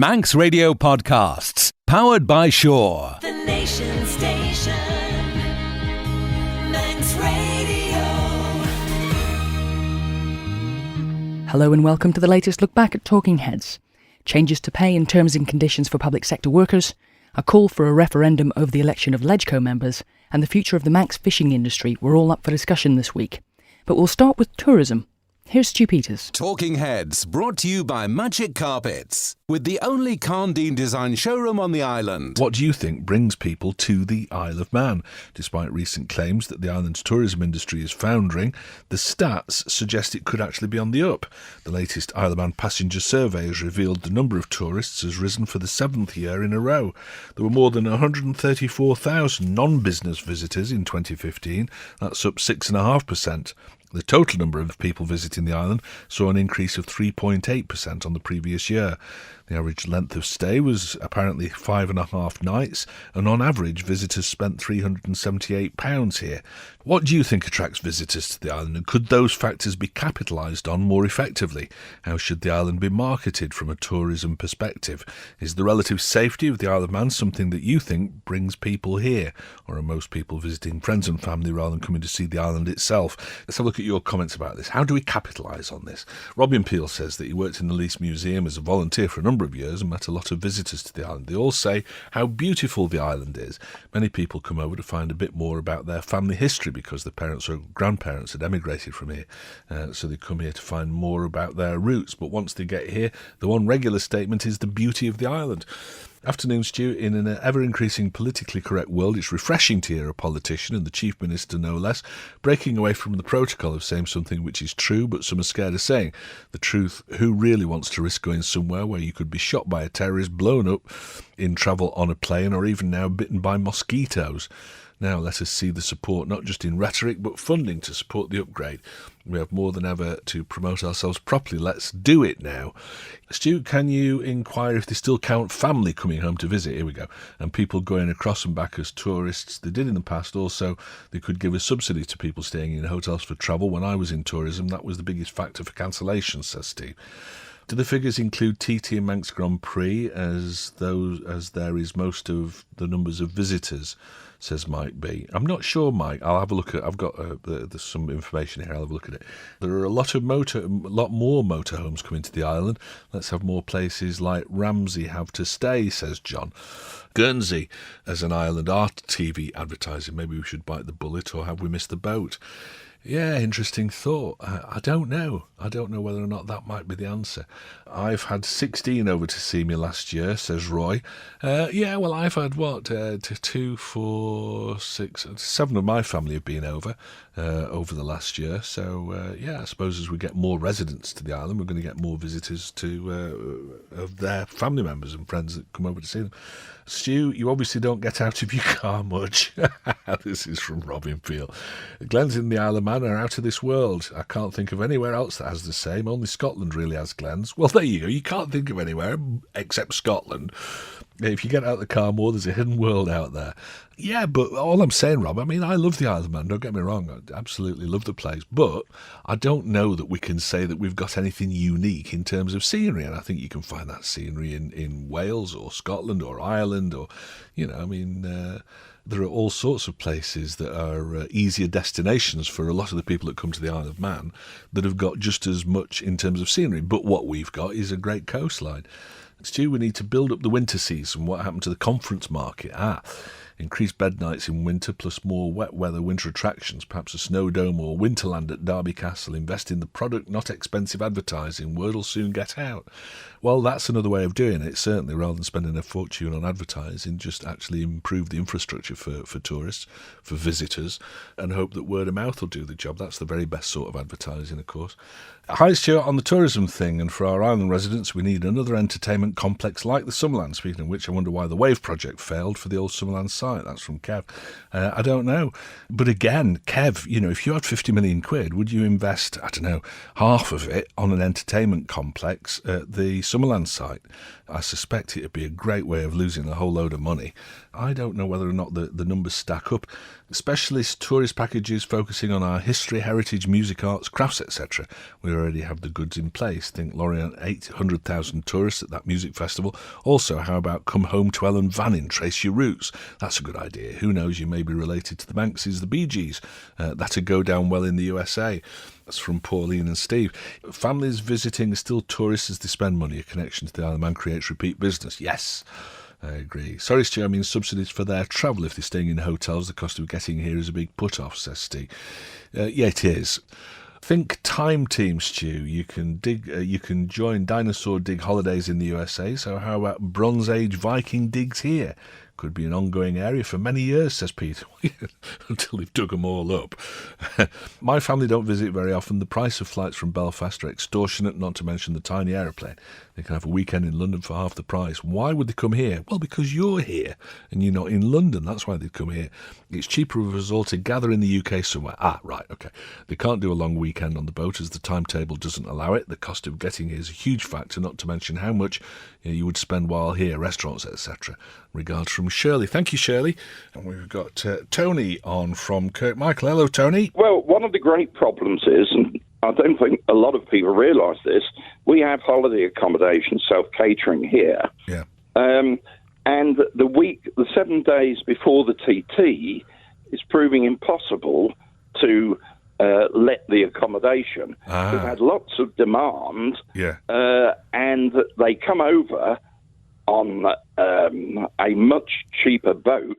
Manx Radio Podcasts, powered by Shore. The Nation Station, Manx Radio. Hello and welcome to the latest look back at Talking Heads. Changes to pay and terms and conditions for public sector workers, a call for a referendum over the election of LegCo members, and the future of the Manx fishing industry were all up for discussion this week. But we'll start with tourism. Here's Stu Peters. Talking Heads, brought to you by Magic Carpets, with the only Carndine design showroom on the island. What do you think brings people to the Isle of Man? Despite recent claims that the island's tourism industry is foundering, the stats suggest it could actually be on the up. The latest Isle of Man passenger survey has revealed the number of tourists has risen for the 7th year in a row. There were more than 134,000 non-business visitors in 2015. That's up 6.5%. The total number of people visiting the island saw an increase of 3.8% on the previous year. The average length of stay was apparently 5.5 nights, and on average visitors spent £378 here. What do you think attracts visitors to the island, and could those factors be capitalised on more effectively? How should the island be marketed from a tourism perspective? Is the relative safety of the Isle of Man something that you think brings people here, or are most people visiting friends and family rather than coming to see the island itself? Let's have a look at your comments about this. How do we capitalise on this? Robin Peel says that he worked in the Leith Museum as a volunteer for a number of years and met a lot of visitors to the island. They all say how beautiful the island is. Many people come over to find a bit more about their family history because their parents or grandparents had emigrated from here, so they come here to find more about their roots. But once they get here, the one regular statement is the beauty of the island. Afternoon, Stu. In an ever-increasing politically correct world, it's refreshing to hear a politician, and the Chief Minister no less, breaking away from the protocol of saying something which is true, but some are scared of saying. The truth, who really wants to risk going somewhere where you could be shot by a terrorist, blown up in travel on a plane, or even now bitten by mosquitoes? Now let us see the support, not just in rhetoric, but funding to support the upgrade. We have more than ever to promote ourselves properly. Let's do it now. Stu, can you inquire if they still count family coming home to visit? Here we go. And people going across and back as tourists. They did in the past. Also, they could give a subsidy to people staying in hotels for travel. When I was in tourism, that was the biggest factor for cancellations, says Steve. Do the figures include TT and Manx Grand Prix as there is most of the numbers of visitors, says Mike B. I'm not sure, Mike. I'll have a look at. I've got there's some information here. I'll have a look at it. There are a lot more motorhomes coming to the island. Let's have more places like Ramsey have to stay, says John. Guernsey as an island art TV advertising. Maybe we should bite the bullet, or have we missed the boat? Yeah, interesting thought. I don't know. I don't know whether or not that might be the answer. I've had 16 over to see me last year, says Roy. Yeah, well, I've had, 2, 4, 6, 7 of my family have been over the last year. So, yeah, I suppose as we get more residents to the island, we're going to get more visitors of their family members and friends that come over to see them. Stu, you obviously don't get out of your car much. This is from Robin Peel. Glens in the Isle of Man are out of this world. I can't think of anywhere else that has the same. Only Scotland really has glens. Well, there you go. You can't think of anywhere except Scotland. If you get out of the car more, there's a hidden world out there. Yeah, but all I'm saying, Rob, I mean, I love the Isle of Man, don't get me wrong. I absolutely love the place. But I don't know that we can say that we've got anything unique in terms of scenery. And I think you can find that scenery in Wales or Scotland or Ireland or, there are all sorts of places that are easier destinations for a lot of the people that come to the Isle of Man that have got just as much in terms of scenery. But what we've got is a great coastline. Stu, we need to build up the winter season. What happened to the conference market? Increased bed nights in winter, plus more wet weather winter attractions, perhaps a snow dome or winterland at Derby Castle. Invest in the product, not expensive advertising. Word will soon get out. Well, that's another way of doing it, certainly, rather than spending a fortune on advertising. Just actually improve the infrastructure for tourists, for visitors, and hope that word of mouth will do the job. That's the very best sort of advertising, of course. Hi, Stuart, on the tourism thing, and for our island residents, we need another entertainment complex like the Summerland. Speaking of which, I wonder why the Wave project failed for the old Summerland site. site. That's from Kev. I don't know. But again, Kev, if you had 50 million quid, would you invest, I don't know, half of it on an entertainment complex at the Summerland site? I suspect it would be a great way of losing a whole load of money. I don't know whether or not the numbers stack up. Specialist tourist packages focusing on our history, heritage, music, arts, crafts, etc. We already have the goods in place. Think Lorient, 800,000 tourists at that music festival. Also, how about come home to Ellen Vannin, trace your roots? That's a good idea. Who knows, you may be related to the Manxes, the Bee Gees. That'd go down well in the USA. That's from Pauline and Steve. Families visiting are still tourists as they spend money. A connection to the Isle of Man creates repeat business. Yes, I agree. Sorry, Stu, I mean subsidies for their travel. If they're staying in hotels, the cost of getting here is a big put-off, says Steve. Yeah, it is. Think Time Team, Stu. You can join Dinosaur Dig holidays in the USA. So how about Bronze Age Viking digs here? Could be an ongoing area for many years, says Peter, until they've dug them all up. My family don't visit very often. The price of flights from Belfast are extortionate, not to mention the tiny aeroplane. They can have a weekend in London for half the price. Why would they come here? Well, because you're here and you're not in London. That's why they'd come here. It's cheaper for us all to gather in the UK somewhere. Ah, right, okay. They can't do a long weekend on the boat as the timetable doesn't allow it. The cost of getting here is a huge factor, not to mention how much you would spend while here, restaurants, etc. Regards from Shirley. Thank you, Shirley. And we've got Tony on from Kirkmichael. Hello, Tony. Well, one of the great problems is, and I don't think a lot of people realise this, we have holiday accommodation, self-catering here. Yeah. And the 7 days before the TT is proving impossible to let the accommodation. We've had lots of demand, and they come over on a much cheaper boat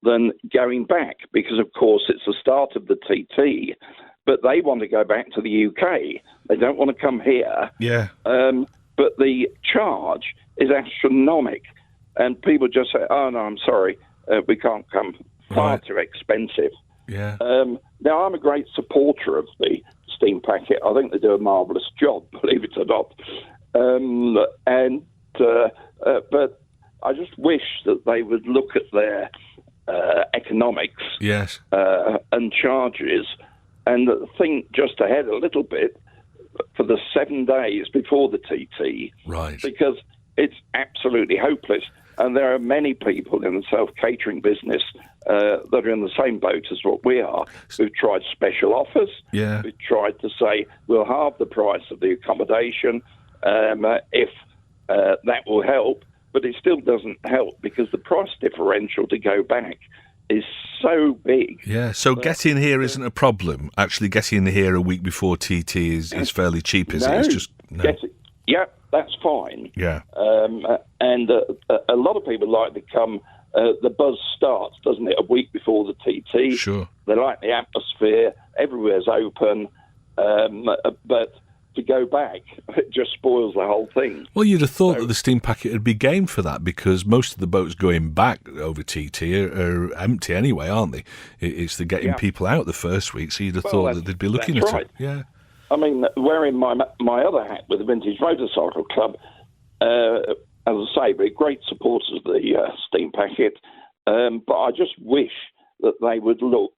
than going back, because, of course, it's the start of the TT, but they want to go back to the UK. They don't want to come here. Yeah. But the charge is astronomical, and people just say, oh, no, I'm sorry, we can't come. Far too expensive. Yeah. Now, I'm a great supporter of the steam packet. I think they do a marvellous job, believe it or not. But I just wish that they would look at their economics and charges and think just ahead a little bit for the 7 days before the TT. Right. Because it's absolutely hopeless. And there are many people in the self-catering business that are in the same boat as what we are. We've tried special offers. Yeah. We've tried to say we'll halve the price of the accommodation if that will help. But it still doesn't help because the price differential to go back is so big. Yeah, so getting here isn't a problem. Actually getting here a week before TT is fairly cheap, is it? It's just... Yeah, that's fine. Yeah. And a lot of people like to come, the buzz starts, doesn't it, a week before the TT. Sure. They like the atmosphere, everywhere's open, but to go back, it just spoils the whole thing. Well, you'd have thought that the steam packet would be game for that, because most of the boats going back over TT are empty anyway, aren't they? It's the getting people out the first week, so you'd have thought that they'd be looking at it. Yeah. I mean, wearing my other hat with the Vintage Motorcycle Club, as I say, we're great supporters of the steam packet, but I just wish that they would look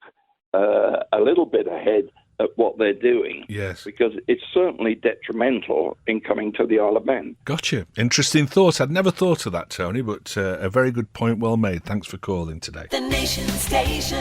a little bit ahead at what they're doing. Yes. Because it's certainly detrimental in coming to the Isle of Man. Gotcha. Interesting thought. I'd never thought of that, Tony, but a very good point, well made. Thanks for calling today. The Nation Station,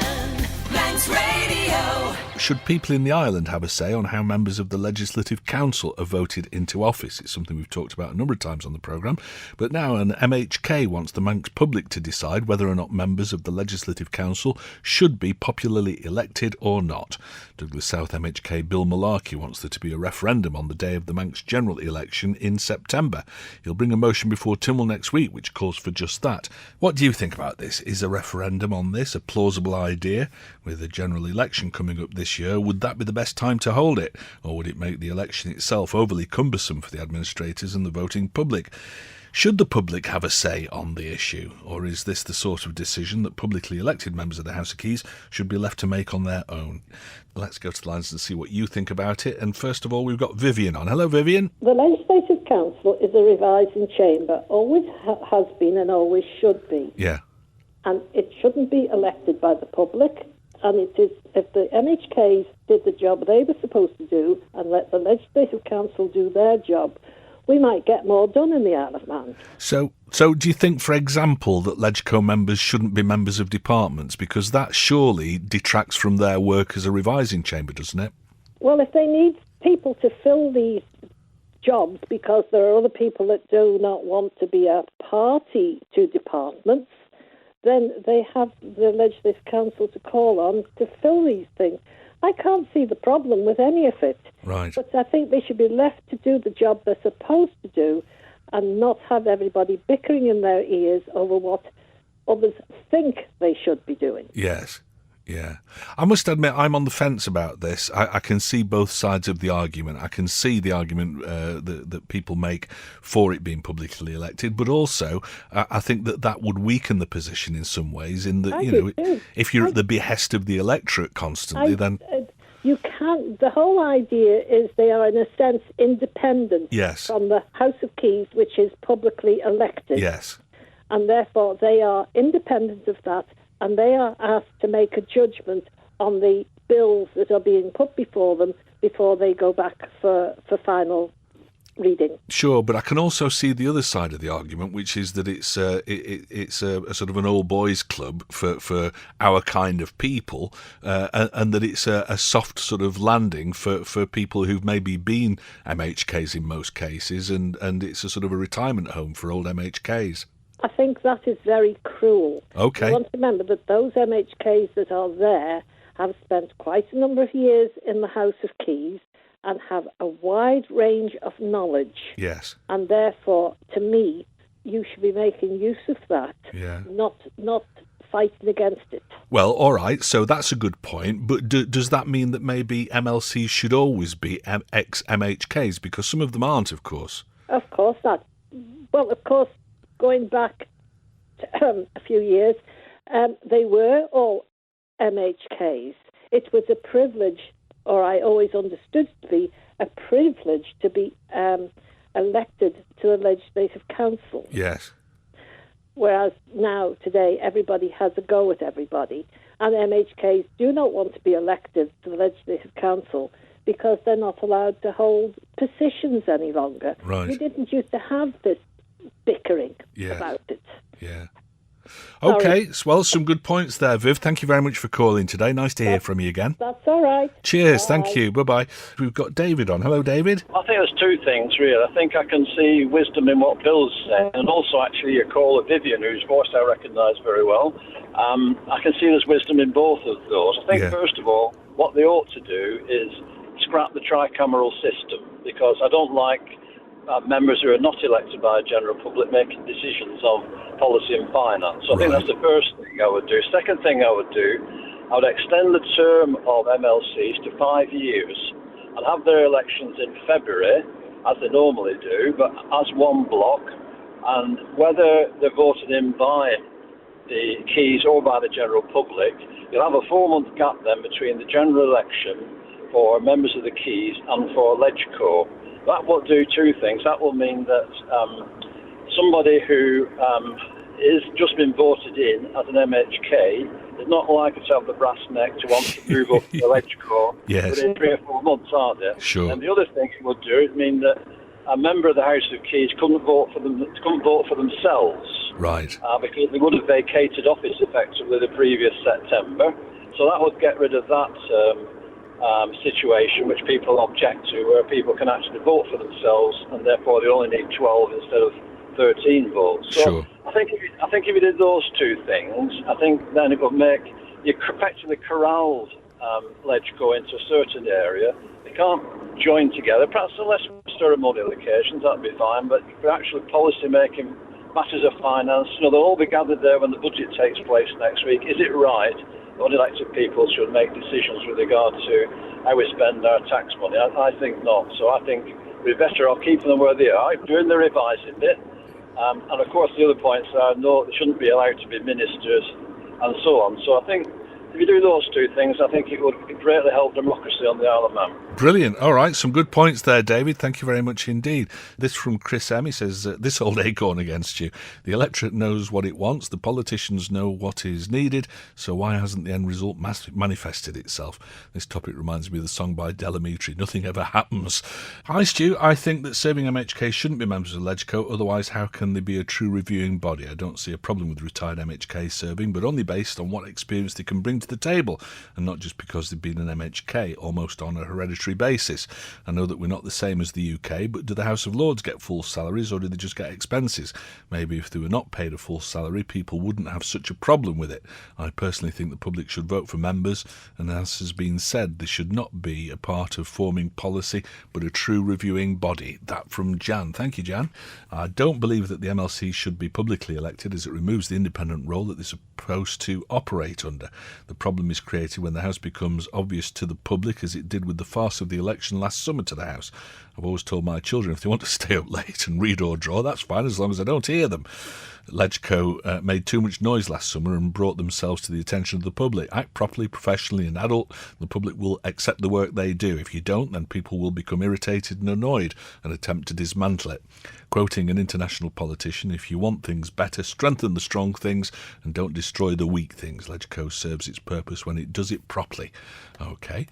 Manx Radio. Should people in the island have a say on how members of the Legislative Council are voted into office? It's something we've talked about a number of times on the programme. But now an MHK wants the Manx public to decide whether or not members of the Legislative Council should be popularly elected or not. Douglas South MHK Bill Malarkey wants there to be a referendum on the day of the Manx general election in September. He'll bring a motion before Tynwald next week which calls for just that. What do you think about this? Is a referendum on this a plausible idea? With the general election coming up this year, would that be the best time to hold it? Or would it make the election itself overly cumbersome for the administrators and the voting public? Should the public have a say on the issue, or is this the sort of decision that publicly elected members of the House of Keys should be left to make on their own? Let's go to the lines and see what you think about it. And first of all, we've got Vivian on. Hello, Vivian. The Legislative Council is a revising chamber, always has been and always should be. Yeah. and it shouldn't be elected by the public. And it is, if the MHKs did the job they were supposed to do and let the Legislative Council do their job, we might get more done in the Isle of Man. So do you think, for example, that LegCo members shouldn't be members of departments? Because that surely detracts from their work as a revising chamber, doesn't it? Well, if they need people to fill these jobs because there are other people that do not want to be a party to departments, then they have the Legislative Council to call on to fill these things. I can't see the problem with any of it. Right. But I think they should be left to do the job they're supposed to do and not have everybody bickering in their ears over what others think they should be doing. Yes. Yeah. I must admit, I'm on the fence about this. I can see both sides of the argument. I can see the argument that people make for it being publicly elected, but also I think that would weaken the position in some ways, in that, if you're at the behest of the electorate constantly, then... You can't... The whole idea is they are, in a sense, independent from the House of Keys, which is publicly elected. Yes. And therefore they are independent of that, and they are asked to make a judgment on the bills that are being put before them before they go back for final reading. Sure, but I can also see the other side of the argument, which is that it's a sort of an old boys club for our kind of people, and that it's a soft sort of landing for people who've maybe been MHKs in most cases, and it's a sort of a retirement home for old MHKs. I think that is very cruel. Okay. You want to remember that those MHKs that are there have spent quite a number of years in the House of Keys and have a wide range of knowledge. Yes. And therefore, to me, you should be making use of that, not fighting against it. Well, all right, so that's a good point, but does that mean that maybe MLCs should always be ex-MHKs? Because some of them aren't, of course. Of course not. Well, of course, going back to, a few years, they were all MHKs. It was a privilege, or I always understood it to be a privilege, to be elected to the Legislative Council. Yes. Whereas now, today, everybody has a go at everybody. And MHKs do not want to be elected to the Legislative Council because they're not allowed to hold positions any longer. Right. We didn't used to have this bickering about it. Yeah. Okay, well, some good points there, Viv. Thank you very much for calling today. Nice to hear from you again. That's all right. Cheers, Bye. thank you. Bye-bye. We've got David on. Hello, David. I think there's two things, really. I think I can see wisdom in what Bill's saying, and also actually a caller, Vivian, whose voice I recognise very well. I can see there's wisdom in both of those. I think, first of all, what they ought to do is scrap the tricameral system, because I don't like members who are not elected by the general public making decisions of policy and finance. So I think that's the first thing I would do. Second thing I would do, I would extend the term of MLCs to 5 years and have their elections in February, as they normally do, but as one block, and whether they're voted in by the Keys or by the general public, you'll have a 4-month gap then between the general election for members of the Keys and for LegCo. That will do two things. That will mean that somebody who is just been voted in as an MHK is not likely to have the brass neck to want to move up to the LegCo within 3 or 4 months, are they? Sure. And the other thing it would do is mean that a member of the House of Keys couldn't vote for themselves. Right. Because they would have vacated office effectively the previous September. So that would get rid of that situation which people object to, where people can actually vote for themselves and therefore they only need 12 instead of 13 votes. So sure. I think if you did those two things, I think then it would make you effectively corralled LegCo into a certain area. They can't join together, perhaps unless ceremonial occasions, that'd be fine, but for actual policy making, matters of finance, they'll all be gathered there when the budget takes place next week. Is it right unelected people should make decisions with regard to how we spend our tax money? I think not. So I think we're better off keeping them where they are, doing the revising bit. And of course the other points are, no, they shouldn't be allowed to be ministers and so on. So I think if you do those two things, I think it would greatly help democracy on the Isle of Man. Brilliant. All right, some good points there, David. Thank you very much indeed. This from Chris M. He says, this old acorn against you. The electorate knows what it wants. The politicians know what is needed. So why hasn't the end result manifested itself? This topic reminds me of the song by Delamitri, Nothing Ever Happens. Hi, Stu. I think that serving MHK shouldn't be members of LegCo. Otherwise, how can they be a true reviewing body? I don't see a problem with retired MHK serving, but only based on what experience they can bring to the table, and not just because they've been an MHK, almost on a hereditary basis. I know that we're not the same as the UK, but do the House of Lords get full salaries, or do they just get expenses? Maybe if they were not paid a full salary, people wouldn't have such a problem with it. I personally think the public should vote for members, and as has been said, they should not be a part of forming policy, but a true reviewing body. That from Jan. Thank you, Jan. I don't believe that the MLC should be publicly elected, as it removes the independent role that they're supposed to operate under. The problem is created when the House becomes obvious to the public, as it did with the farce of the election last summer to the House. I've always told my children if they want to stay up late and read or draw, that's fine as long as I don't hear them. LegCo made too much noise last summer and brought themselves to the attention of the public. Act properly, professionally and adult. The public will accept the work they do. If you don't, then people will become irritated and annoyed and attempt to dismantle it. Quoting an international politician, if you want things better, strengthen the strong things and don't destroy the weak things. LegCo serves its purpose when it does it properly. OK.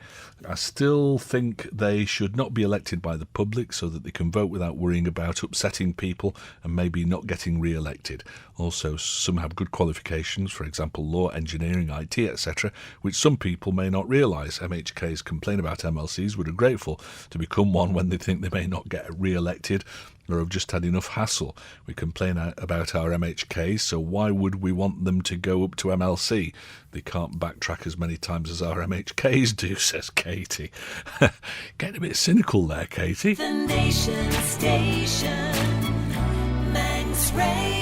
I still think they should not be elected by the public so that they can vote without worrying about upsetting people and maybe not getting re-elected. Also, some have good qualifications, for example, law, engineering, IT, etc., which some people may not realise. MHKs complain about MLCs but are grateful to become one when they think they may not get re-elected or have just had enough hassle. We complain about our MHKs, so why would we want them to go up to MLC? They can't backtrack as many times as our MHKs do, says Katie. Getting a bit cynical there, Katie. The Nation Station, Manx Radio.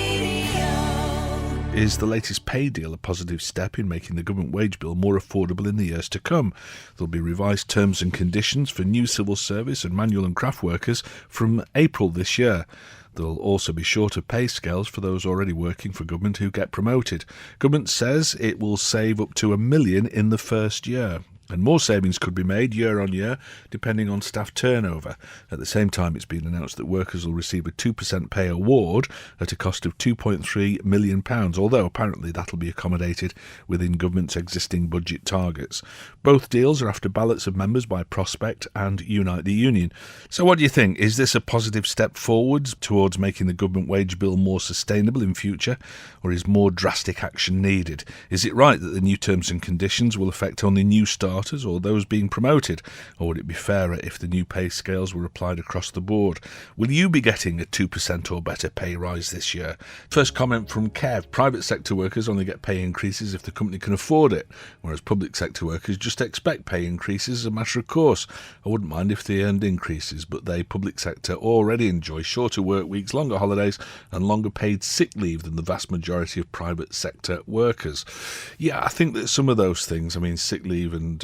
Is the latest pay deal a positive step in making the government wage bill more affordable in the years to come? There'll be revised terms and conditions for new civil service and manual and craft workers from April this year. There'll also be shorter pay scales for those already working for government who get promoted. Government says it will save up to $1 million in the first year. And more savings could be made year on year, depending on staff turnover. At the same time, it's been announced that workers will receive a 2% pay award at a cost of £2.3 million, although apparently that'll be accommodated within government's existing budget targets. Both deals are after ballots of members by Prospect and Unite the Union. So what do you think? Is this a positive step forwards towards making the government wage bill more sustainable in future, or is more drastic action needed? Is it right that the new terms and conditions will affect only new starters or those being promoted, or would it be fairer if the new pay scales were applied across the board? Will you be getting a 2% or better pay rise this year? First comment from Kev. Private sector workers only get pay increases if the company can afford it, whereas public sector workers just expect pay increases as a matter of course. I wouldn't mind if they earned increases, but they, public sector, already enjoy shorter work weeks, longer holidays and longer paid sick leave than the vast majority of private sector workers. Yeah, I think that some of those things, I mean sick leave and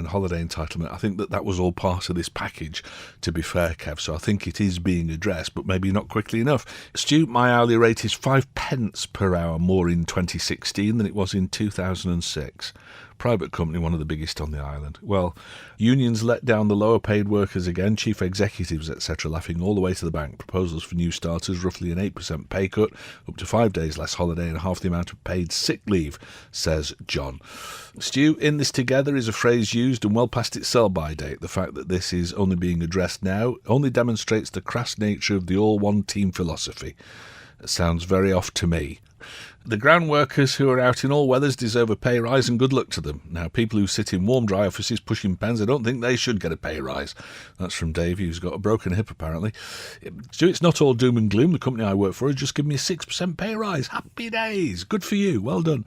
holiday entitlement, I think that was all part of this package, to be fair, Kev. So I think it is being addressed, but maybe not quickly enough. Stu, my hourly rate is 5 pence per hour more in 2016 than it was in 2006. Private company, one of the biggest on the island. Well, unions let down the lower paid workers again, chief executives, etc., laughing all the way to the bank. Proposals for new starters, roughly an 8% pay cut, up to 5 days less holiday and half the amount of paid sick leave, says John. Stu, in this together is a phrase used and well past its sell-by date. The fact that this is only being addressed now only demonstrates the crass nature of the all-one-team philosophy. It sounds very off to me. The ground workers who are out in all weathers deserve a pay rise, and good luck to them. Now, people who sit in warm, dry offices pushing pens, I don't think they should get a pay rise. That's from Davey, who's got a broken hip, apparently. So it's not all doom and gloom. The company I work for has just given me a 6% pay rise. Happy days. Good for you. Well done.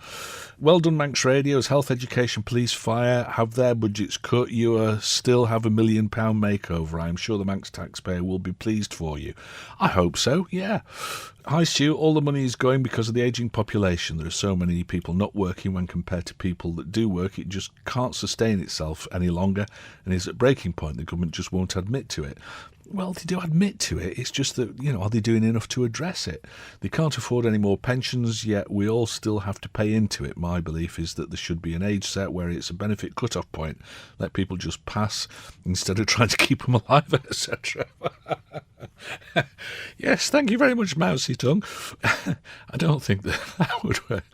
Well done, Manx Radio's health, education, police, fire have their budgets cut. You still have £1 million makeover. I am sure the Manx taxpayer will be pleased for you. I hope so, yeah. Hi, Stu. All the money is going because of the ageing population. There are so many people not working when compared to people that do work. It just can't sustain itself any longer and is at breaking point. The government just won't admit to it. Well, they do admit to it. It's just that, are they doing enough to address it? They can't afford any more pensions, yet we all still have to pay into it. My belief is that there should be an age set where it's a benefit cut-off point. Let people just pass instead of trying to keep them alive, etc. Yes, thank you very much, Mousy Tongue. I don't think that would work.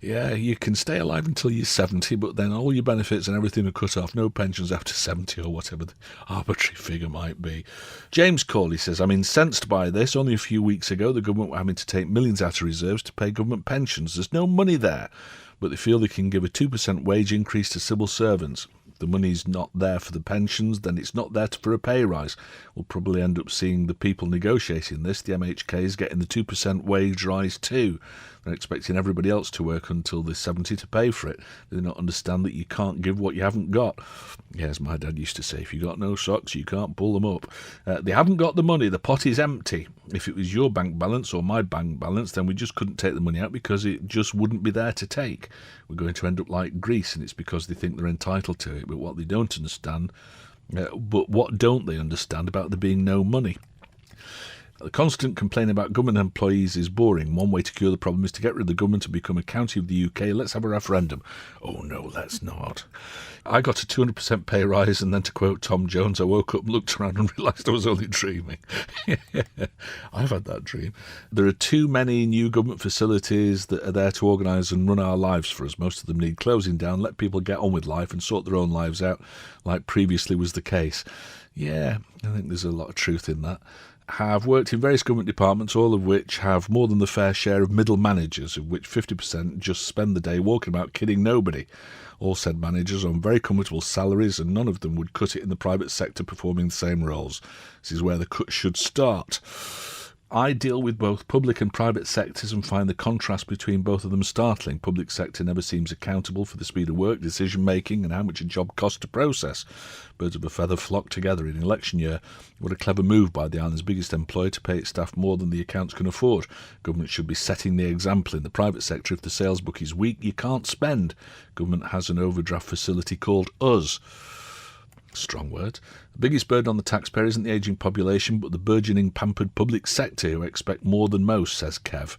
Yeah, you can stay alive until you're 70, but then all your benefits and everything are cut off. No pensions after 70 or whatever the arbitrary figure might be. James Corley says, I'm incensed by this. Only a few weeks ago, the government were having to take millions out of reserves to pay government pensions. There's no money there, but they feel they can give a 2% wage increase to civil servants. If the money's not there for the pensions, then it's not there for a pay rise. We'll probably end up seeing the people negotiating this. The MHK is getting the 2% wage rise too. They're expecting everybody else to work until they're 70 to pay for it. Do they not understand that you can't give what you haven't got? Yes, my dad used to say, if you got no socks, you can't pull them up. They haven't got the money. The pot is empty. If it was your bank balance or my bank balance, then we just couldn't take the money out because it just wouldn't be there to take. We're going to end up like Greece, and it's because they think they're entitled to it. But what they don't understand, what don't they understand about there being no money? The constant complaining about government employees is boring. One way to cure the problem is to get rid of the government and become a county of the UK. Let's have a referendum. Oh, no, let's not. I got a 200% pay rise, and then to quote Tom Jones, I woke up and looked around and realised I was only dreaming. I've had that dream. There are too many new government facilities that are there to organise and run our lives for us. Most of them need closing down. Let people get on with life and sort their own lives out like previously was the case. Yeah, I think there's a lot of truth in that. Have worked in various government departments, all of which have more than the fair share of middle managers, of which 50% just spend the day walking about kidding nobody. All said managers on very comfortable salaries, and none of them would cut it in the private sector performing the same roles. This is where the cut should start. I deal with both public and private sectors and find the contrast between both of them startling. Public sector never seems accountable for the speed of work, decision-making and how much a job costs to process. Birds of a feather flock together in election year. What a clever move by the island's biggest employer to pay its staff more than the accounts can afford. Government should be setting the example. In the private sector, if the sales book is weak, you can't spend. Government has an overdraft facility called us. Strong word. The biggest burden on the taxpayer isn't the ageing population, but the burgeoning pampered public sector who expect more than most, says Kev.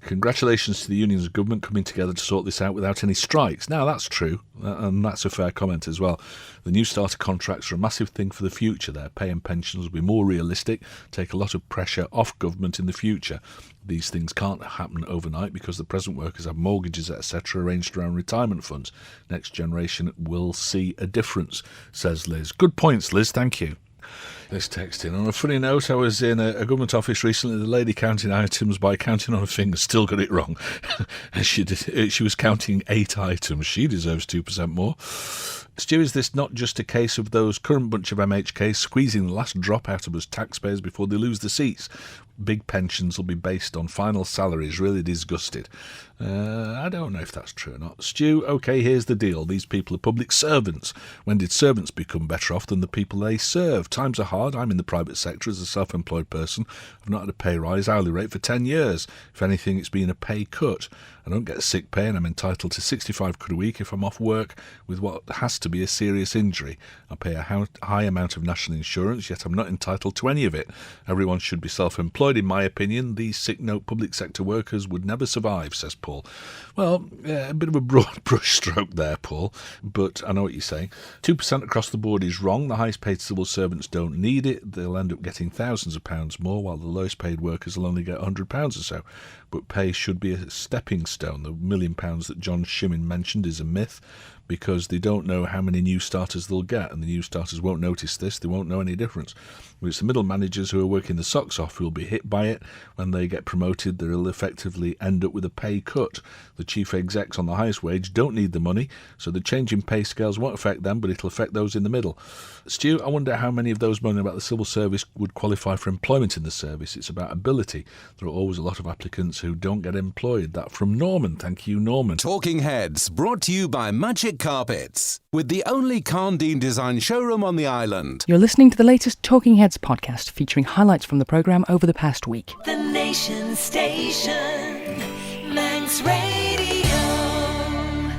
Congratulations to the unions and government coming together to sort this out without any strikes. Now, that's true, and that's a fair comment as well. The new starter contracts are a massive thing for the future. Their pay and pensions will be more realistic, take a lot of pressure off government in the future. These things can't happen overnight because the present workers have mortgages, etc., arranged around retirement funds. Next generation will see a difference, says Liz. Good points, Liz, thank you. This text in. On a funny note, I was in a government office recently. The lady counting items by counting on her fingers still got it wrong. She was counting 8 items. She deserves 2% more. Stu, is this not just a case of those current bunch of MHKs squeezing the last drop out of us taxpayers before they lose the seats? Big pensions will be based on final salaries. Really disgusted. I don't know if that's true or not. Stu, OK, here's the deal. These people are public servants. When did servants become better off than the people they serve? Times are hard. I'm in the private sector as a self-employed person. I've not had a pay rise, hourly rate for 10 years. If anything, it's been a pay cut. I don't get sick pay and I'm entitled to 65 quid a week if I'm off work with what has to be a serious injury. I pay a high amount of national insurance, yet I'm not entitled to any of it. Everyone should be self-employed, in my opinion. These sick-note public sector workers would never survive, says Paul. Well, a bit of a broad brush stroke there, Paul, but I know what you're saying. 2% across the board is wrong. The highest paid civil servants don't need it. They'll end up getting thousands of pounds more, while the lowest paid workers will only get £100 or so. But pay should be a stepping stone. The £1 million that John Shimmin mentioned is a myth, because they don't know how many new starters they'll get, and the new starters won't notice this. They won't know any difference. But it's the middle managers who are working the socks off who will be hit by it. When they get promoted, they'll effectively end up with a pay cut. The chief execs on the highest wage don't need the money, so the change in pay scales won't affect them, but it'll affect those in the middle. Stu, I wonder how many of those moaning about the civil service would qualify for employment in the service. It's about ability. There are always a lot of applicants who don't get employed. That from Norman. Thank you, Norman. Talking Heads, brought to you by Magic Carpets, with the only Carndine design showroom on the island. You're listening to the latest Talking Heads podcast, featuring highlights from the programme over the past week. The Nation Station, Manx Radio.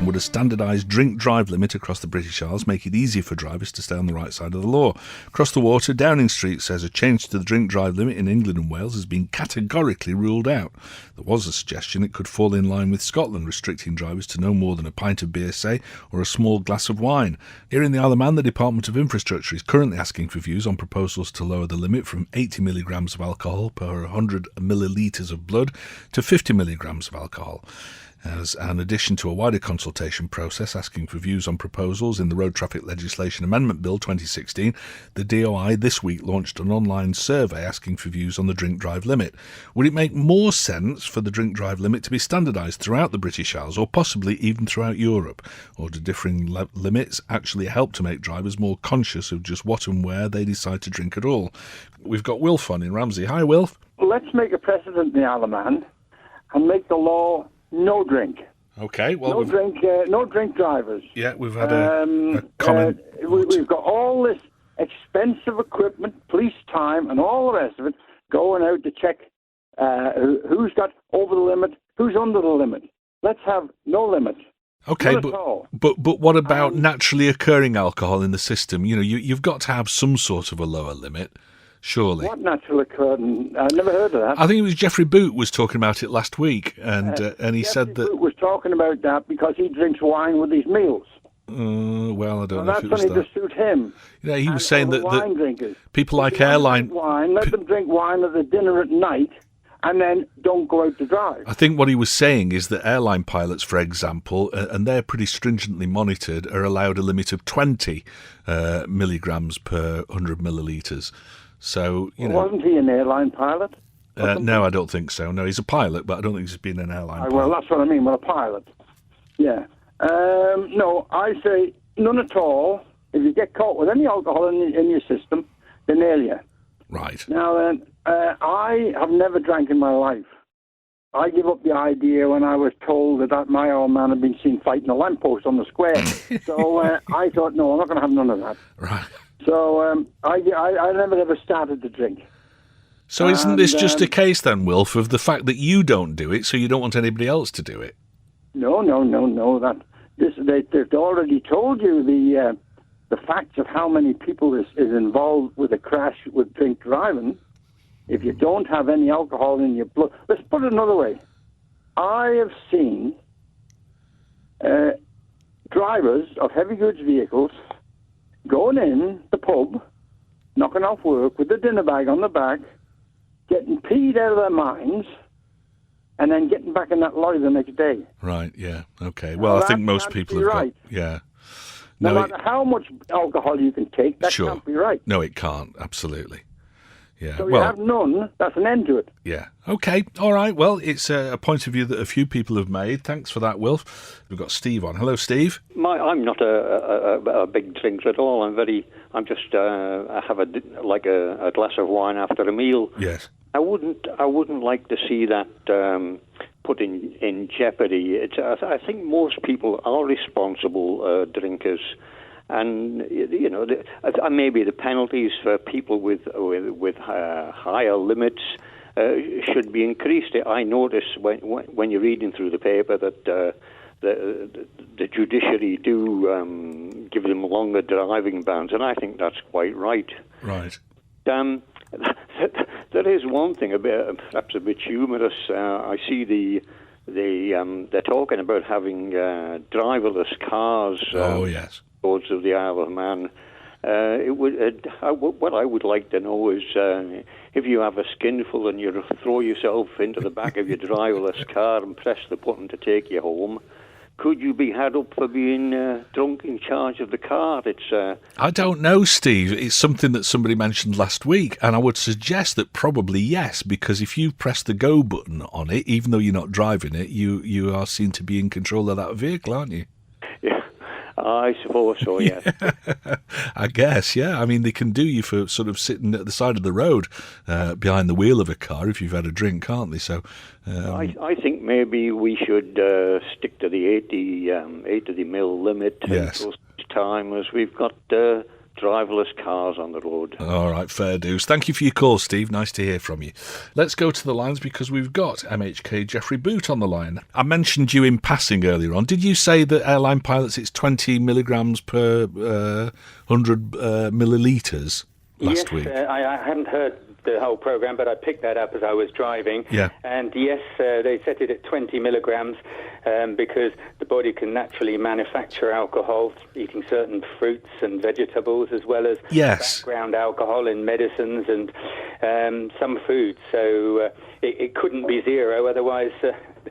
would a standardised drink-drive limit across the British Isles make it easier for drivers to stay on the right side of the law. Across the water, Downing Street says a change to the drink-drive limit in England and Wales has been categorically ruled out. There was a suggestion it could fall in line with Scotland, restricting drivers to no more than a pint of beer, say, or a small glass of wine. Here in the Isle of Man, the Department of Infrastructure is currently asking for views on proposals to lower the limit from 80 milligrams of alcohol per 100 millilitres of blood to 50 milligrams of alcohol. As an addition to a wider consultation process asking for views on proposals in the Road Traffic Legislation Amendment Bill 2016, the DOI this week launched an online survey asking for views on the drink-drive limit. Would it make more sense for the drink-drive limit to be standardised throughout the British Isles or possibly even throughout Europe? Or do differing limits actually help to make drivers more conscious of just what and where they decide to drink at all? We've got Wilf on in Ramsey. Hi, Wilf. Let's make a precedent in the Isle of Man and make the law no drink. Okay, well, no drink drivers. Yeah, we've had a comment. We've got all this expensive equipment, police time, and all the rest of it going out to check who's got over the limit, who's under the limit. Let's have no limit. Okay, but what about naturally occurring alcohol in the system? You know, you've got to have some sort of a lower limit. Surely. What natural occurrence? I never heard of that. I think it was Geoffrey Boot was talking about it last week, and he said that Boot was talking about that because he drinks wine with his meals. Well, I don't know if it was that's that. only to suit him. Yeah, he was saying that wine drinkers. People like airline wine, let them drink wine at the dinner at night, and then don't go out to drive. I think what he was saying is that airline pilots, for example, and they're pretty stringently monitored, are allowed a limit of 20 milligrams per 100 millilitres. So, Wasn't he an airline pilot? No, I don't think so. No, he's a pilot, but I don't think he's been an airline pilot. Well, that's what I mean, a pilot. Yeah. No, I say none at all. If you get caught with any alcohol in your system, they nail you. Right. Now then, I have never drank in my life. I give up the idea when I was told that my old man had been seen fighting a lamppost on the square. So I thought, no, I'm not going to have none of that. Right. So I never ever started to drink. So isn't this just a case then, Wilf, of the fact that you don't do it, so you don't want anybody else to do it? No. They've already told you the facts of how many people is involved with a crash with drink driving. If you don't have any alcohol in your blood, let's put it another way. I have seen drivers of heavy goods vehicles going in the pub, knocking off work with the dinner bag on the back, getting peed out of their minds, and then getting back in that lorry the next day. Right, yeah, okay. Well, I think most people have right. got... Yeah. No matter how much alcohol you can take, that can't be right. No, it can't, absolutely. Yeah. So you have none, that's an end to it. Yeah. Okay. All right. Well, it's a point of view that a few people have made. Thanks for that, Wilf. We've got Steve on. Hello, Steve. I'm not a big drinker at all. I have a glass of wine after a meal. Yes. I wouldn't like to see that put in jeopardy. I think most people are responsible drinkers. And maybe the penalties for people with higher limits should be increased. I notice when you're reading through the paper that the judiciary do give them longer driving bans, and I think that's quite right. Right. There is one thing perhaps a bit humorous. I see they're talking about having driverless cars. Oh yes. Roads of the Isle of Man. What I would like to know is if you have a skinful and you throw yourself into the back of your driverless car and press the button to take you home, could you be had up for being drunk in charge of the car? I don't know, Steve. It's something that somebody mentioned last week, and I would suggest that probably yes, because if you press the go button on it, even though you're not driving it, you are seen to be in control of that vehicle, aren't you? I suppose so, yes. I guess, yeah. I mean, they can do you for sort of sitting at the side of the road behind the wheel of a car if you've had a drink, can't they? So, I think maybe we should stick to the 80 mil limit yes. until such time as we've got driverless cars on the road. All right, fair dues. Thank you for your call, Steve. Nice to hear from you. Let's go to the lines because we've got MHK Geoffrey Boot on the line. I mentioned you in passing earlier on. Did you say that airline pilots, it's 20 milligrams per 100 millilitres last week? I hadn't heard the whole programme, but I picked that up as I was driving. Yeah. And yes, they set it at 20 milligrams because the body can naturally manufacture alcohol, eating certain fruits and vegetables, as well as background alcohol in medicines and some foods. So it couldn't be zero, otherwise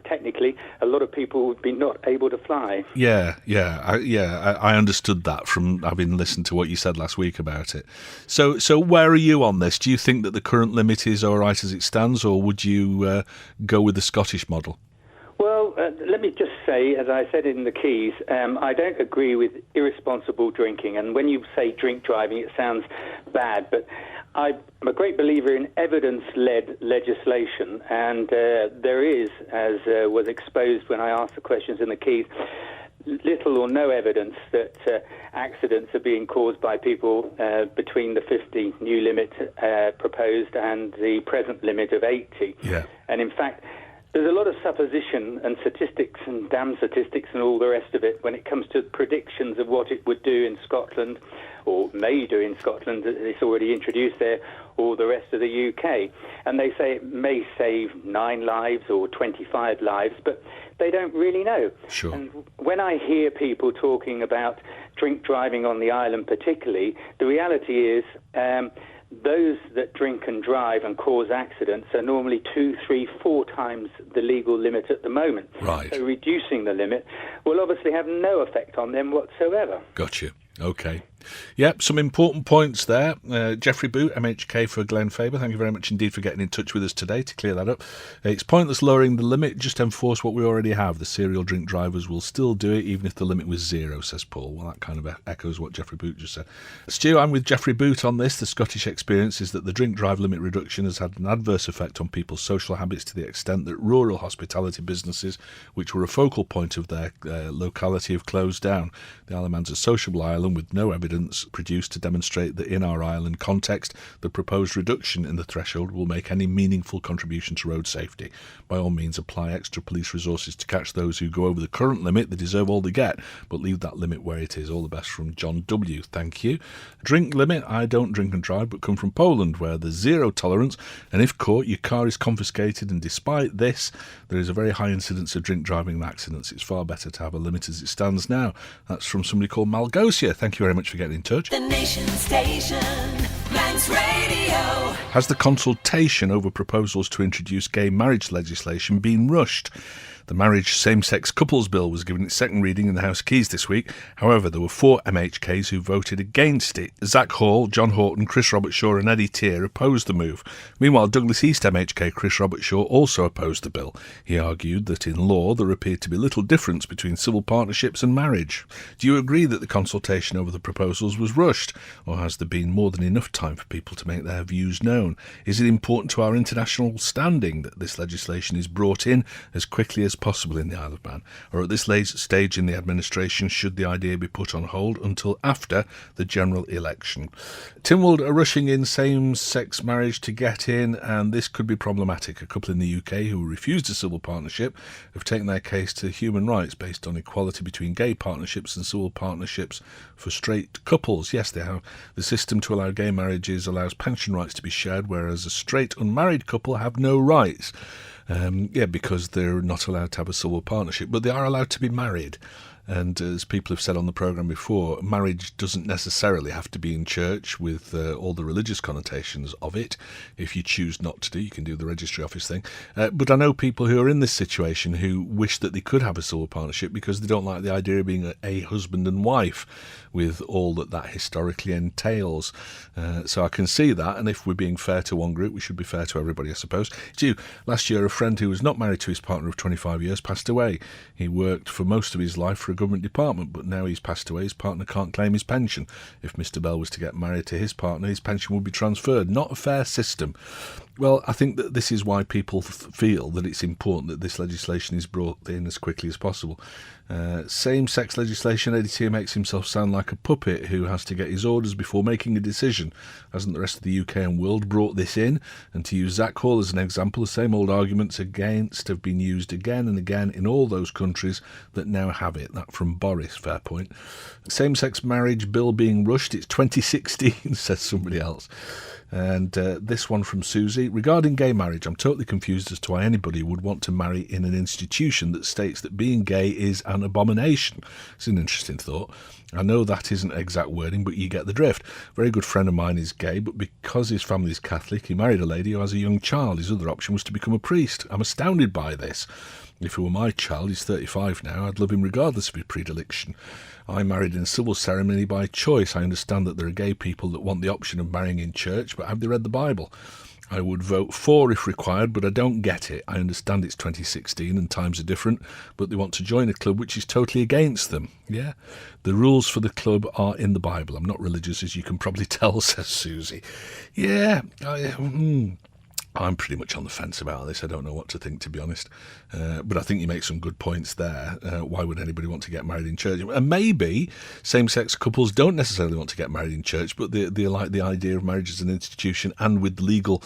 technically a lot of people would be not able to fly. I understood that from having listened to what you said last week about it. So where are you on this? Do you think that the current limit is all right as it stands, or would you go with the Scottish model? Well, let me just say, as I said in the Keys, I don't agree with irresponsible drinking. And when you say drink driving, it sounds bad, but I'm a great believer in evidence-led legislation, and there is, as was exposed when I asked the questions in the Keys, little or no evidence that accidents are being caused by people between the 50 new limit proposed and the present limit of 80. Yeah. And in fact, there's a lot of supposition and statistics and damn statistics and all the rest of it when it comes to predictions of what it would do in Scotland, or may do in Scotland. It's already introduced there, or the rest of the UK. And they say it may save 9 lives or 25 lives, but they don't really know. Sure. And when I hear people talking about drink driving on the island particularly, the reality is those that drink and drive and cause accidents are normally 2, 3, 4 times the legal limit at the moment. Right. So reducing the limit will obviously have no effect on them whatsoever. Gotcha. Okay. Yep, some important points there. Geoffrey Boot, MHK for Glen Faber, thank you very much indeed for getting in touch with us today to clear that up. It's pointless lowering the limit, just enforce what we already have. The serial drink drivers will still do it even if the limit was 0, says Paul. Well, that kind of echoes what Geoffrey Boot just said. Stu, I'm with Geoffrey Boot on this. The Scottish experience is that the drink drive limit reduction has had an adverse effect on people's social habits to the extent that rural hospitality businesses, which were a focal point of their locality, have closed down. The Isle of Man's a sociable island with no evidence produced to demonstrate that in our island context the proposed reduction in the threshold will make any meaningful contribution to road safety. By all means apply extra police resources to catch those who go over the current limit. They deserve all they get, but leave that limit where it is. All the best from John W. Thank you. Drink limit. I don't drink and drive but come from Poland where there's 0 tolerance, and if caught your car is confiscated, and despite this there is a very high incidence of drink driving and accidents. It's far better to have a limit as it stands now. That's from somebody called Malgosia. Thank you very much for getting in touch. The Nation Station, Manx Radio. Has the consultation over proposals to introduce gay marriage legislation been rushed? The Marriage Same-Sex Couples Bill was given its second reading in the House of Keys this week. However, there were 4 MHKs who voted against it. Zach Hall, John Horton, Chris Robertshaw and Eddie Tier opposed the move. Meanwhile, Douglas East MHK Chris Robertshaw also opposed the bill. He argued that in law there appeared to be little difference between civil partnerships and marriage. Do you agree that the consultation over the proposals was rushed, or has there been more than enough time for people to make their views known? Is it important to our international standing that this legislation is brought in as quickly as possible in the Isle of Man, or at this late stage in the administration should the idea be put on hold until after the general election? Tynwald are rushing in same-sex marriage to get in, and this could be problematic. A couple in the UK who refused a civil partnership have taken their case to human rights based on equality between gay partnerships and civil partnerships for straight couples. Yes, they have. The system to allow gay marriages allows pension rights to be shared, whereas a straight unmarried couple have no rights. Because they're not allowed to have a civil partnership, but they are allowed to be married. And as people have said on the programme before, marriage doesn't necessarily have to be in church with all the religious connotations of it. If you choose not to do, you can do the registry office thing. But I know people who are in this situation who wish that they could have a civil partnership because they don't like the idea of being a husband and wife with all that historically entails. So I can see that, and if we're being fair to one group, we should be fair to everybody, I suppose. Last year, a friend who was not married to his partner of 25 years passed away. He worked for most of his life for a government department, but now he's passed away, his partner can't claim his pension. If Mr. Bell was to get married to his partner, his pension would be transferred. Not a fair system. Well, I think that this is why people feel that it's important that this legislation is brought in as quickly as possible. Same-sex legislation, Eddie Tier makes himself sound like a puppet who has to get his orders before making a decision. Hasn't the rest of the UK and world brought this in? And to use Zach Hall as an example, the same old arguments against have been used again and again in all those countries that now have it. That from Boris, fair point. Same-sex marriage bill being rushed, it's 2016, says somebody else. And this one from Susie. Regarding gay marriage, I'm totally confused as to why anybody would want to marry in an institution that states that being gay is an abomination. It's an interesting thought. I know that isn't exact wording, but you get the drift. A very good friend of mine is gay, but because his family is Catholic, he married a lady who has a young child. His other option was to become a priest. I'm astounded by this. If it were my child, he's 35 now, I'd love him regardless of his predilection. I married in a civil ceremony by choice. I understand that there are gay people that want the option of marrying in church, but have they read the Bible? I would vote for if required, but I don't get it. I understand it's 2016 and times are different, but they want to join a club which is totally against them. Yeah, the rules for the club are in the Bible. I'm not religious, as you can probably tell, says Susie. Yeah, I'm pretty much on the fence about this. I don't know what to think, to be honest. But I think you make some good points there. Why would anybody want to get married in church? And maybe same-sex couples don't necessarily want to get married in church, but they like the idea of marriage as an institution and with legal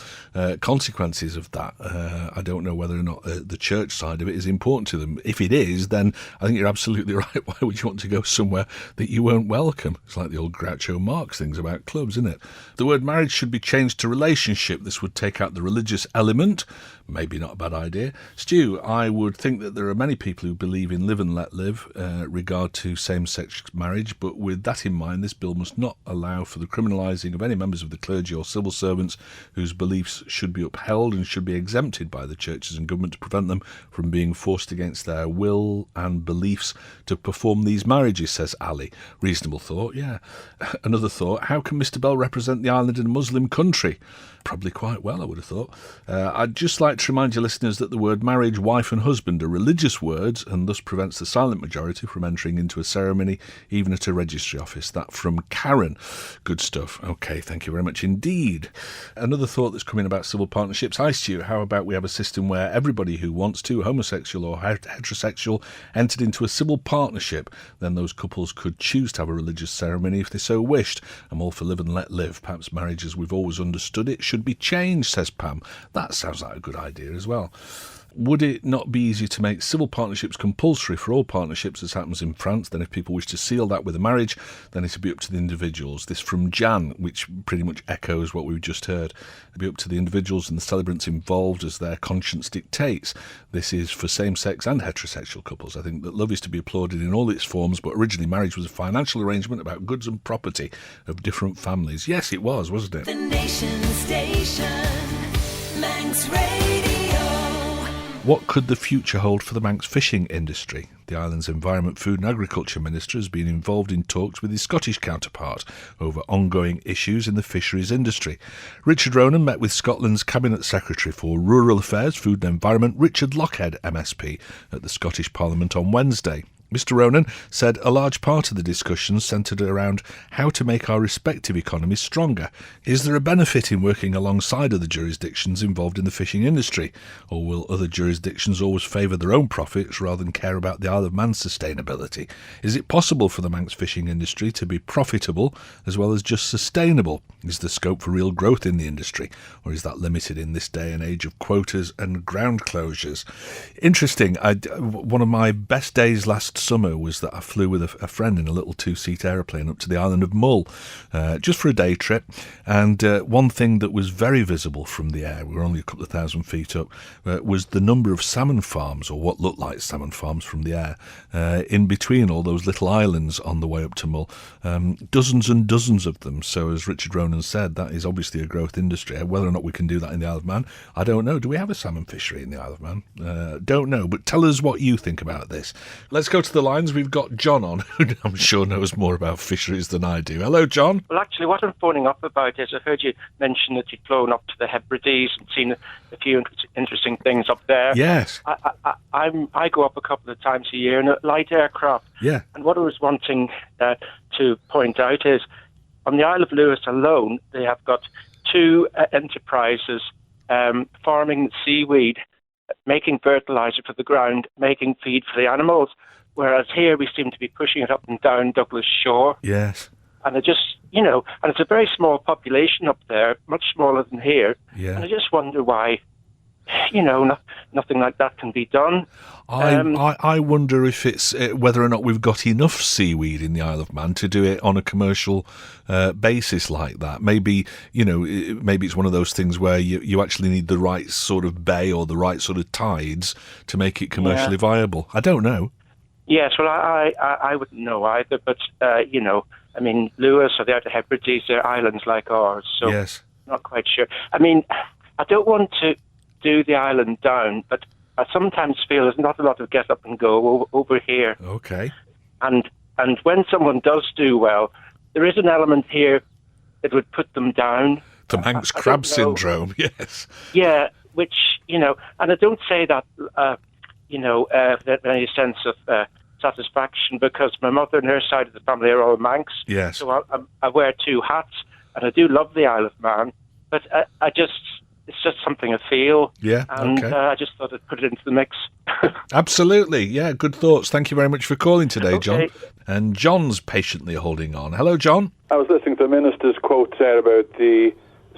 consequences of that. I don't know whether or not the church side of it is important to them. If it is, then I think you're absolutely right. Why would you want to go somewhere that you won't welcome? It's like the old Groucho Marx things about clubs, isn't it? The word marriage should be changed to relationship. This would take out the religious element. Maybe not a bad idea. Stu, I would think that there are many people who believe in live and let live regard to same-sex marriage, but with that in mind, this bill must not allow for the criminalising of any members of the clergy or civil servants whose beliefs should be upheld and should be exempted by the churches and government to prevent them from being forced against their will and beliefs to perform these marriages, says Ali. Reasonable thought, yeah. Another thought, how can Mr. Bell represent the island in a Muslim country? Probably quite well, I would have thought. I'd just like to remind your listeners that the word marriage, wife and husband are religious words and thus prevents the silent majority from entering into a ceremony, even at a registry office. That from Karen. Good stuff. OK, thank you very much indeed. Another thought that's coming about civil partnerships. Hi, Stu, how about we have a system where everybody who wants to, homosexual or heterosexual, entered into a civil partnership? Then those couples could choose to have a religious ceremony if they so wished. I'm all for live and let live. Perhaps marriage as we've always understood it should be changed, says Pam. That sounds like a good idea as well. Would it not be easier to make civil partnerships compulsory for all partnerships, as happens in France? Then if people wish to seal that with a marriage, then it would be up to the individuals. This from Jan, which pretty much echoes what we've just heard. It would be up to the individuals and the celebrants involved as their conscience dictates. This is for same-sex and heterosexual couples. I think that love is to be applauded in all its forms, but originally marriage was a financial arrangement about goods and property of different families. Yes, it was, wasn't it? The Nation Station, Manx Radio. What could the future hold for the Manx fishing industry? The island's Environment, Food and Agriculture Minister has been involved in talks with his Scottish counterpart over ongoing issues in the fisheries industry. Richard Ronan met with Scotland's Cabinet Secretary for Rural Affairs, Food and Environment, Richard Lockhead, MSP, at the Scottish Parliament on Wednesday. Mr. Ronan said a large part of the discussions centred around how to make our respective economies stronger. Is there a benefit in working alongside other jurisdictions involved in the fishing industry? Or will other jurisdictions always favour their own profits rather than care about the Isle of Man's sustainability? Is it possible for the Manx fishing industry to be profitable as well as just sustainable? Is there scope for real growth in the industry? Or is that limited in this day and age of quotas and ground closures? Interesting. One of my best days last summer was that I flew with a friend in a little two-seat aeroplane up to the island of Mull, just for a day trip. And one thing that was very visible from the air, we were only a couple of thousand feet up, was the number of salmon farms, or what looked like salmon farms from the air, in between all those little islands on the way up to Mull. Dozens and dozens of them. So as Richard Ronan said, that is obviously a growth industry. Whether or not we can do that in the Isle of Man, I don't know. Do we have a salmon fishery in the Isle of Man? Don't know. But tell us what you think about this. Let's go to to the lines. We've got John on, who I'm sure knows more about fisheries than I do. Hello, John. Well, actually, what I'm phoning up about is I heard you mention that you'd flown up to the Hebrides and seen a few interesting things up there. Yes. I go up a couple of times a year in a light aircraft. Yeah. And what I was wanting to point out is on the Isle of Lewis alone, they have got two enterprises farming seaweed, making fertilizer for the ground, making feed for the animals, whereas here we seem to be pushing it up and down Douglas Shore. Yes. And I just, and it's a very small population up there, much smaller than here. Yeah. And I just wonder why, nothing like that can be done. I wonder if it's whether or not we've got enough seaweed in the Isle of Man to do it on a commercial basis like that. Maybe, maybe it's one of those things where you actually need the right sort of bay or the right sort of tides to make it commercially viable. I don't know. Yes, well, I wouldn't know either, but, Lewis or the Outer Hebrides, they're islands like ours, so yes. I'm not quite sure. I don't want to do the island down, but I sometimes feel there's not a lot of get up and go over here. Okay. And when someone does do well, there is an element here that would put them down. The Manx crab syndrome, yes. Yeah, which, and I don't say that, with any sense of satisfaction, because my mother and her side of the family are all Manx. Yes. So I wear two hats, and I do love the Isle of Man, but it's just something I feel. Yeah, and okay. I just thought I'd put it into the mix. Absolutely, yeah, good thoughts. Thank you very much for calling today, Okay. John. And John's patiently holding on. Hello, John. I was listening to the Minister's quote there about the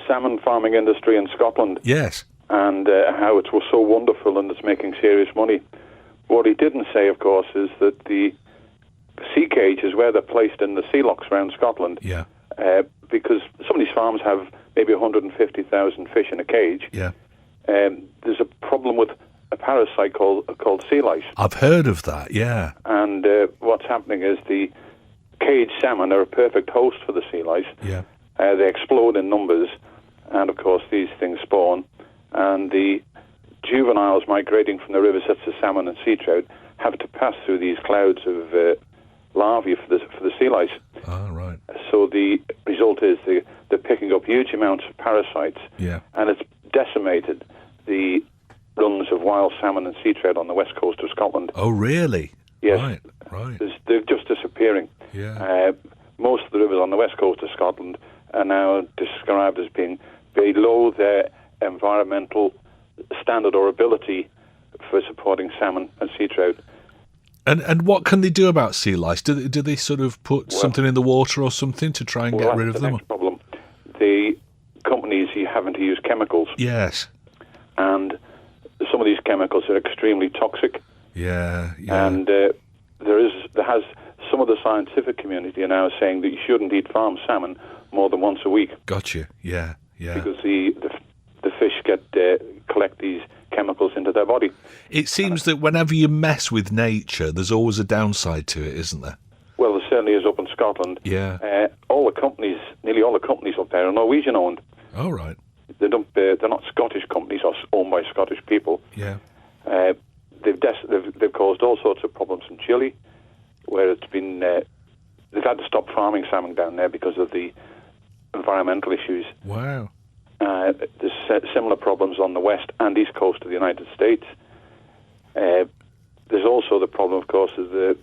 salmon farming industry in Scotland. Yes. And how it was so wonderful and it's making serious money. What he didn't say, of course, is that the sea cages, where they're placed in the sea locks around Scotland, yeah. Because some of these farms have maybe 150,000 fish in a cage. Yeah. There's a problem with a parasite called sea lice. I've heard of that, yeah. And what's happening is the caged salmon are a perfect host for the sea lice. Yeah. They explode in numbers, and of course these things spawn. And the juveniles migrating from the rivers, such as salmon and sea trout, have to pass through these clouds of larvae for the sea lice. Ah, right. So the result is they're picking up huge amounts of parasites, yeah. and it's decimated the runs of wild salmon and sea trout on the west coast of Scotland. Oh, really? Yes. Right. They're just disappearing. Yeah. Most of the rivers on the west coast of Scotland are now described as being below their environmental standard or ability for supporting salmon and sea trout. And what can they do about sea lice? Do they sort of put something in the water or something to try and get rid of them? That's the next problem. The companies are having to use chemicals. Yes. And some of these chemicals are extremely toxic. Yeah. And there has some of the scientific community are now saying that you shouldn't eat farmed salmon more than once a week. Gotcha. Yeah. Because the fish collect these chemicals into their body. It seems that whenever you mess with nature, there's always a downside to it, isn't there? Well, there certainly is up in Scotland. Yeah. Nearly all the companies up there are Norwegian owned. Oh, right. They're not Scottish companies or owned by Scottish people. Yeah. They've caused all sorts of problems in Chile, where it's been they've had to stop farming salmon down there because of the environmental issues. Wow. There's similar problems on the west and east coast of the United States. There's also the problem, of course, of the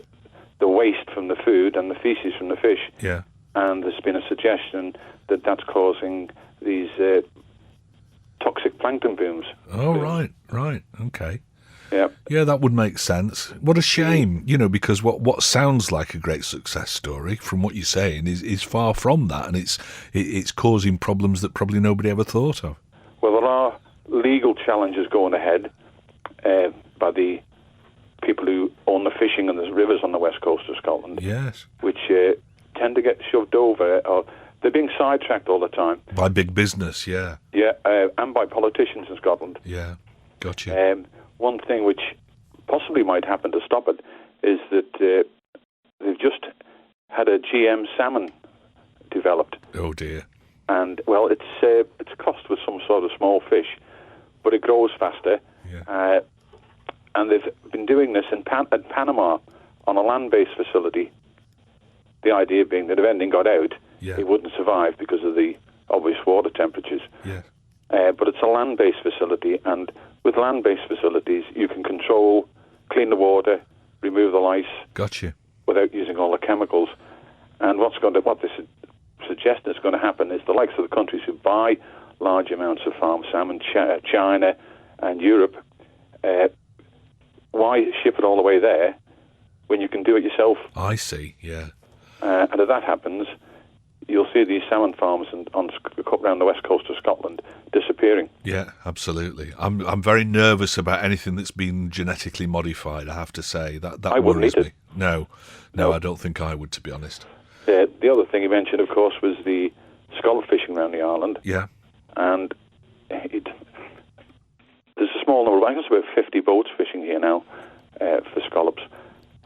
waste from the food and the feces from the fish. Yeah. And there's been a suggestion that that's causing these toxic plankton booms. Oh, right, okay. Yeah. Yeah, that would make sense. What a shame, because what sounds like a great success story, from what you're saying, is far from that, and it's causing problems that probably nobody ever thought of. Well, there are legal challenges going ahead by the people who own the fishing and the rivers on the west coast of Scotland. Yes. Which tend to get shoved over, or they're being sidetracked all the time. By big business, yeah. Yeah, and by politicians in Scotland. Yeah, gotcha. One thing which possibly might happen to stop it is that they've just had a GM salmon developed. Oh dear. And, well, it's cost with some sort of small fish, but it grows faster. Yeah. And they've been doing this in Panama on a land-based facility, the idea being that if anything got out, it wouldn't survive because of the obvious water temperatures. Yeah. But it's a land-based facility, and with land-based facilities, you can control, clean the water, remove the lice. Gotcha. Without using all the chemicals. And what this is suggesting is going to happen is the likes of the countries who buy large amounts of farm salmon, China and Europe, why ship it all the way there when you can do it yourself? I see, yeah. And if that happens, you'll see these salmon farms around the west coast of Scotland disappearing. Yeah, absolutely. I'm very nervous about anything that's been genetically modified, I have to say. That I wouldn't worries eat me. No, I don't think I would, to be honest. The other thing you mentioned, of course, was the scallop fishing around the island. Yeah. And there's a small number, I guess about 50 boats fishing here now for scallops,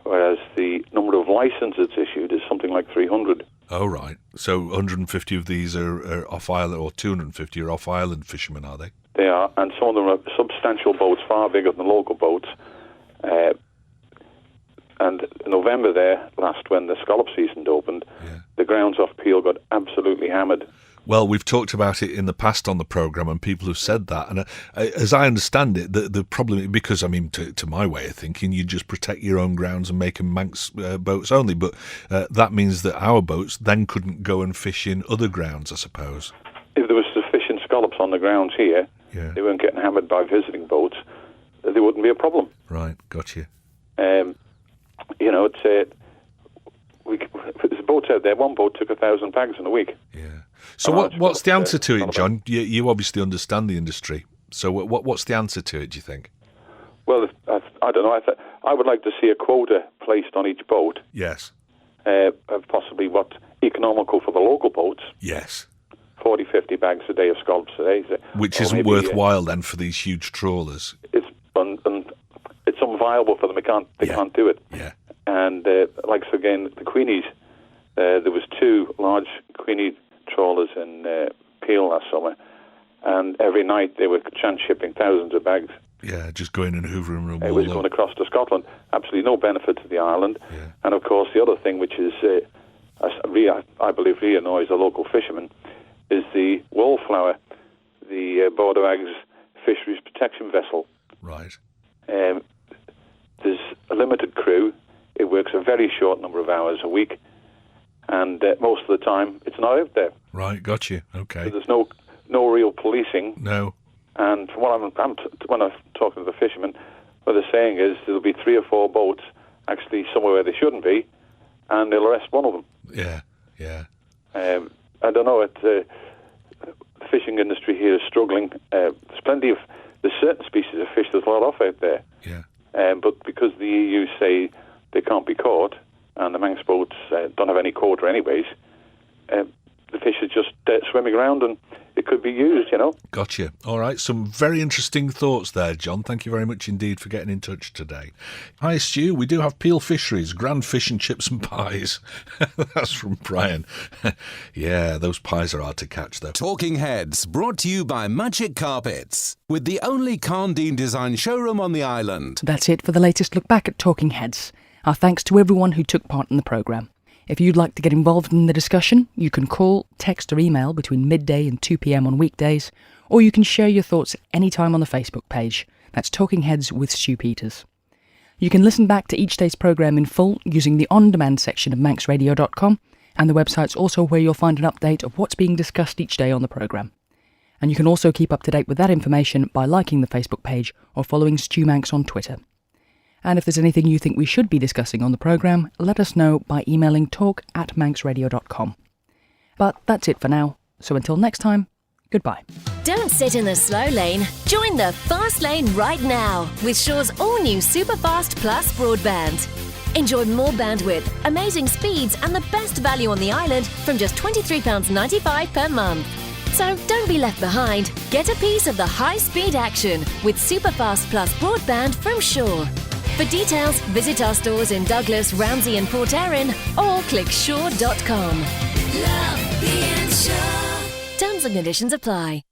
whereas the number of licenses issued is something like 300. Oh, right. So 150 of these are off-island, or 250 are off-island fishermen, are they? They are, and some of them are substantial boats, far bigger than local boats. And in November there, when the scallop season opened, the grounds off Peel got absolutely hammered. Well, we've talked about it in the past on the programme, and people have said that. And as I understand it, the problem, because, I mean, to my way of thinking, you just protect your own grounds and make them Manx boats only. But that means that our boats then couldn't go and fish in other grounds, I suppose. If there was sufficient scallops on the grounds here, they weren't getting hammered by visiting boats, there wouldn't be a problem. Right, got you. It's there's boats out there. One boat took 1,000 bags in a week. Yeah. So what's the answer to it, John? You obviously understand the industry. So what's the answer to it, do you think? Well, I don't know. I would like to see a quota placed on each boat. Yes. Of possibly what's economical for the local boats. Yes. 40, 50 bags a day of scallops a day. Which isn't worthwhile then for these huge trawlers. It's unviable for them. They can't do it. Yeah. And again, the Queenies, there was 2 large Queenie trawlers in Peel last summer, and every night they were transshipping thousands of bags. Yeah, just going and hoovering them. It was going across to Scotland. Absolutely no benefit to the island. Yeah. And of course, the other thing which is, I believe, really annoys the local fishermen, is the Wallflower, the Board of Ag's fisheries protection vessel. Right. There's a limited crew. It works a very short number of hours a week, and most of the time it's not out there. Right, got you. Okay. So there's no real policing. No. And from what when I'm talking to the fishermen, what they're saying is there'll be 3 or 4 boats actually somewhere where they shouldn't be, and they'll arrest one of them. Yeah, yeah. I don't know. The fishing industry here is struggling. There's certain species of fish there's a lot off out there. Yeah. But because the EU say they can't be caught, and the Manx boats don't have any quota anyways, the fish are just swimming around, and it could be used, Gotcha. All right, some very interesting thoughts there, John. Thank you very much indeed for getting in touch today. Hi, Stu. We do have Peel Fisheries, grand fish and chips and pies. That's from Brian. Yeah, those pies are hard to catch, though. Talking Heads, brought to you by Magic Carpets, with the only Carndine design showroom on the island. That's it for the latest look back at Talking Heads. Our thanks to everyone who took part in the programme. If you'd like to get involved in the discussion, you can call, text or email between midday and 2 p.m. on weekdays, or you can share your thoughts anytime on the Facebook page. That's Talking Heads with Stu Peters. You can listen back to each day's programme in full using the on-demand section of manxradio.com, and the website's also where you'll find an update of what's being discussed each day on the programme. And you can also keep up to date with that information by liking the Facebook page or following Stu Manx on Twitter. And if there's anything you think we should be discussing on the programme, let us know by emailing talk@manxradio.com. But that's it for now, so until next time, goodbye. Don't sit in the slow lane. Join the fast lane right now with Shaw's all-new Superfast Plus broadband. Enjoy more bandwidth, amazing speeds and the best value on the island from just £23.95 per month. So don't be left behind. Get a piece of the high-speed action with Superfast Plus broadband from Shaw. For details, visit our stores in Douglas, Ramsey and Port Erin or click shaw.com. Love being Shaw. Terms and conditions apply.